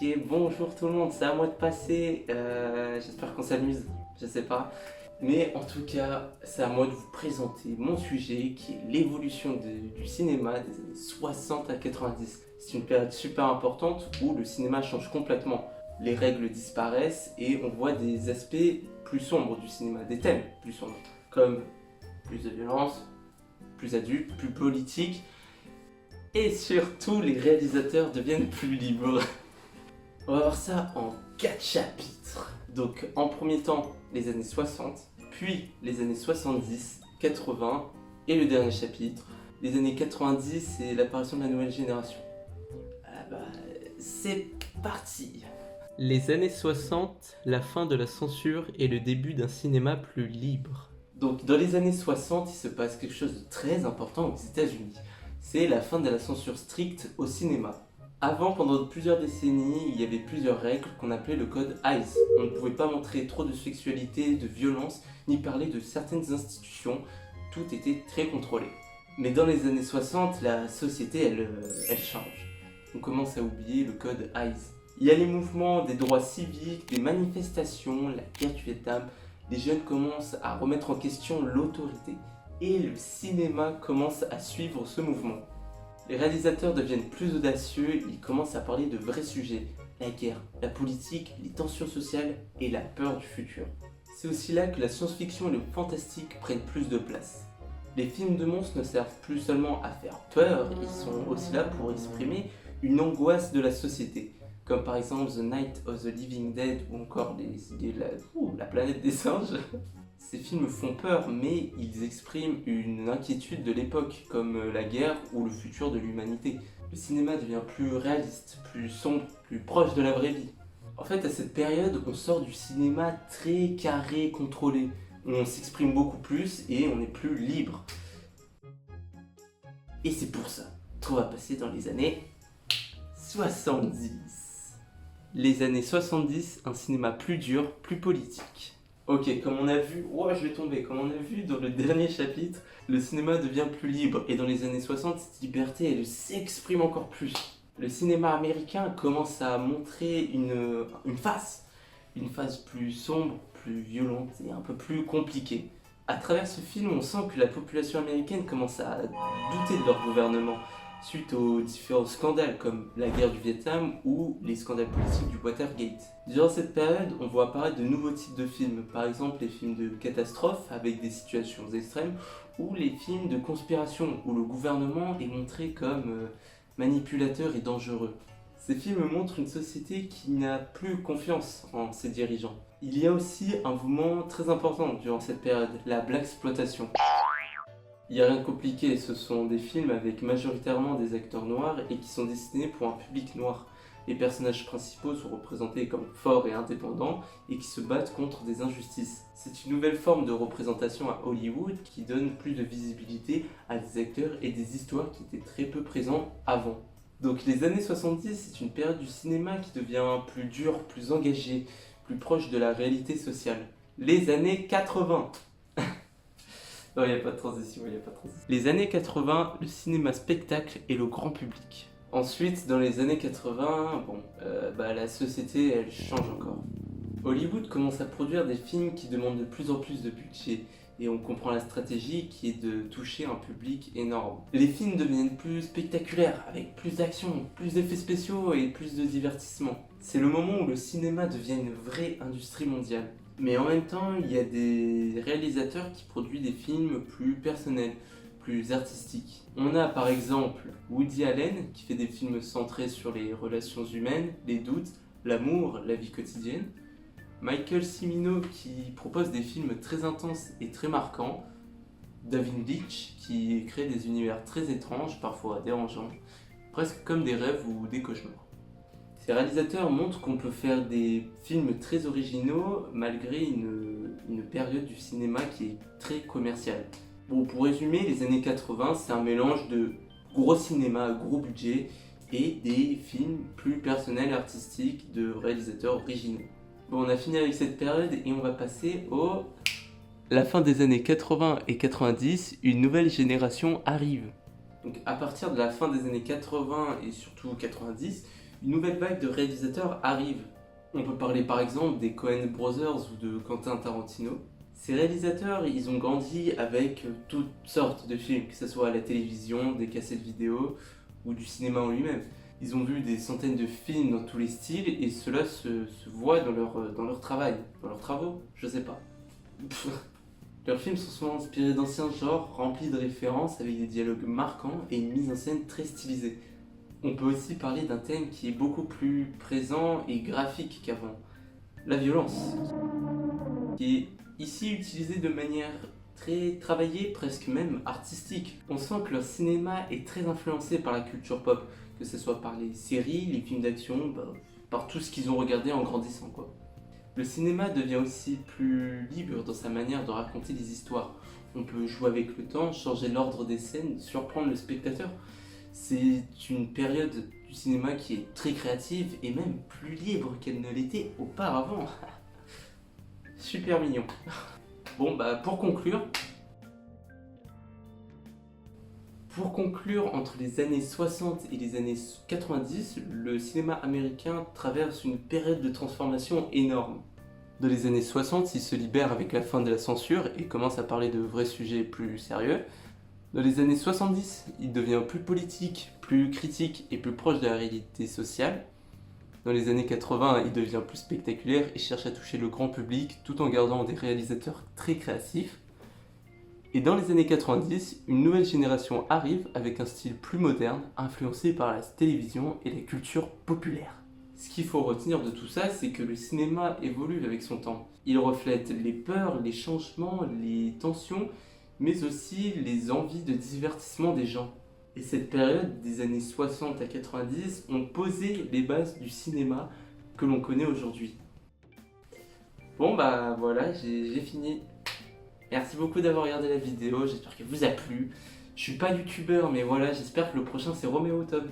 Ok, bonjour tout le monde, c'est à moi de passer. J'espère qu'on s'amuse, je sais pas. Mais en tout cas, c'est à moi de vous présenter mon sujet qui est l'évolution du cinéma des années 60 à 90. C'est une période super importante où le cinéma change complètement. Les règles disparaissent et on voit des aspects plus sombres du cinéma, des thèmes plus sombres, comme plus de violence, plus adulte, plus politique. Et surtout, les réalisateurs deviennent plus libres. On va voir ça en 4 chapitres. Donc en premier temps, les années 60, puis les années 70, 80, et le dernier chapitre, les années 90 et l'apparition de la nouvelle génération. Ah bah, c'est parti. Les années 60, la fin de la censure et le début d'un cinéma plus libre. Donc dans les années 60, il se passe quelque chose de très important aux États-Unis. C'est la fin de la censure stricte au cinéma. Avant, pendant plusieurs décennies, il y avait plusieurs règles qu'on appelait le code ICE. On ne pouvait pas montrer trop de sexualité, de violence, ni parler de certaines institutions. Tout était très contrôlé. Mais dans les années 60, la société, elle change. On commence à oublier le code ICE. Il y a les mouvements des droits civiques, des manifestations, la guerre du Vietnam. Les jeunes commencent à remettre en question l'autorité. Et le cinéma commence à suivre ce mouvement. Les réalisateurs deviennent plus audacieux, ils commencent à parler de vrais sujets, la guerre, la politique, les tensions sociales et la peur du futur. C'est aussi là que la science-fiction et le fantastique prennent plus de place. Les films de monstres ne servent plus seulement à faire peur, ils sont aussi là pour exprimer une angoisse de la société, comme par exemple The Night of the Living Dead ou encore la planète des singes. Ces films font peur, mais ils expriment une inquiétude de l'époque, comme la guerre ou le futur de l'humanité. Le cinéma devient plus réaliste, plus sombre, plus proche de la vraie vie. En fait, à cette période, on sort du cinéma très carré, contrôlé. On s'exprime beaucoup plus et on est plus libre. Et c'est pour ça qu'on va passer dans les années 70. Les années 70, un cinéma plus dur, plus politique. Ok, comme on a vu, je vais tomber, comme on a vu dans le dernier chapitre, le cinéma devient plus libre et dans les années 60, cette liberté, elle s'exprime encore plus. Le cinéma américain commence à montrer une face plus sombre, plus violente et un peu plus compliquée. À travers ce film, on sent que la population américaine commence à douter de leur gouvernement suite aux différents scandales comme la guerre du Vietnam ou les scandales politiques du Watergate. Durant cette période, on voit apparaître de nouveaux types de films, par exemple les films de catastrophe avec des situations extrêmes ou les films de conspiration où le gouvernement est montré comme manipulateur et dangereux. Ces films montrent une société qui n'a plus confiance en ses dirigeants. Il y a aussi un mouvement très important durant cette période, la blaxploitation. Il n'y a rien de compliqué, ce sont des films avec majoritairement des acteurs noirs et qui sont destinés pour un public noir. Les personnages principaux sont représentés comme forts et indépendants et qui se battent contre des injustices. C'est une nouvelle forme de représentation à Hollywood qui donne plus de visibilité à des acteurs et des histoires qui étaient très peu présents avant. Donc les années 70, c'est une période du cinéma qui devient plus dure, plus engagée, plus proche de la réalité sociale. Les années 80. Non, il n'y a pas de transition, Les années 80, le cinéma spectacle et le grand public. Ensuite, dans les années 80, la société, elle change encore. Hollywood commence à produire des films qui demandent de plus en plus de budget, et on comprend la stratégie qui est de toucher un public énorme. Les films deviennent plus spectaculaires, avec plus d'action, plus d'effets spéciaux et plus de divertissement. C'est le moment où le cinéma devient une vraie industrie mondiale. Mais en même temps, il y a des réalisateurs qui produisent des films plus personnels, plus artistiques. On a par exemple Woody Allen qui fait des films centrés sur les relations humaines, les doutes, l'amour, la vie quotidienne. Michael Cimino qui propose des films très intenses et très marquants. David Leitch qui crée des univers très étranges, parfois dérangeants, presque comme des rêves ou des cauchemars. Ces réalisateurs montrent qu'on peut faire des films très originaux malgré une période du cinéma qui est très commerciale. Bon, pour résumer, les années 80, c'est un mélange de gros cinéma à gros budget et des films plus personnels et artistiques de réalisateurs originaux. Bon, on a fini avec cette période et on va passer la fin des années 80 et 90, une nouvelle génération arrive. Donc à partir de la fin des années 80 et surtout 90, Une nouvelle vague de réalisateurs arrive. On peut parler par exemple des Coen Brothers ou de Quentin Tarantino. Ces réalisateurs, ils ont grandi avec toutes sortes de films, que ce soit à la télévision, des cassettes vidéo ou du cinéma en lui-même. Ils ont vu des centaines de films dans tous les styles et cela se voit dans leur travail, dans leurs travaux, je sais pas. Leurs films sont souvent inspirés d'anciens genres, remplis de références avec des dialogues marquants et une mise en scène très stylisée. On peut aussi parler d'un thème qui est beaucoup plus présent et graphique qu'avant, la violence, qui est ici utilisée de manière très travaillée, presque même artistique. On sent que leur cinéma est très influencé par la culture pop, que ce soit par les séries, les films d'action, par tout ce qu'ils ont regardé en grandissant, quoi. Le cinéma devient aussi plus libre dans sa manière de raconter des histoires. On peut jouer avec le temps, changer l'ordre des scènes, surprendre le spectateur. C'est une période du cinéma qui est très créative et même plus libre qu'elle ne l'était auparavant. Super mignon. Bon, pour conclure, entre les années 60 et les années 90, le cinéma américain traverse une période de transformation énorme. Dans les années 60, il se libère avec la fin de la censure et commence à parler de vrais sujets plus sérieux. Dans les années 70, il devient plus politique, plus critique et plus proche de la réalité sociale. Dans les années 80, il devient plus spectaculaire et cherche à toucher le grand public tout en gardant des réalisateurs très créatifs. Et dans les années 90, une nouvelle génération arrive avec un style plus moderne, influencé par la télévision et la culture populaire. Ce qu'il faut retenir de tout ça, c'est que le cinéma évolue avec son temps. Il reflète les peurs, les changements, les tensions, mais aussi les envies de divertissement des gens. Et cette période des années 60 à 90 ont posé les bases du cinéma que l'on connaît aujourd'hui. Bon voilà, j'ai fini. Merci beaucoup d'avoir regardé la vidéo, j'espère qu'elle vous a plu. Je suis pas youtubeur mais voilà, j'espère que le prochain c'est Roméo Top.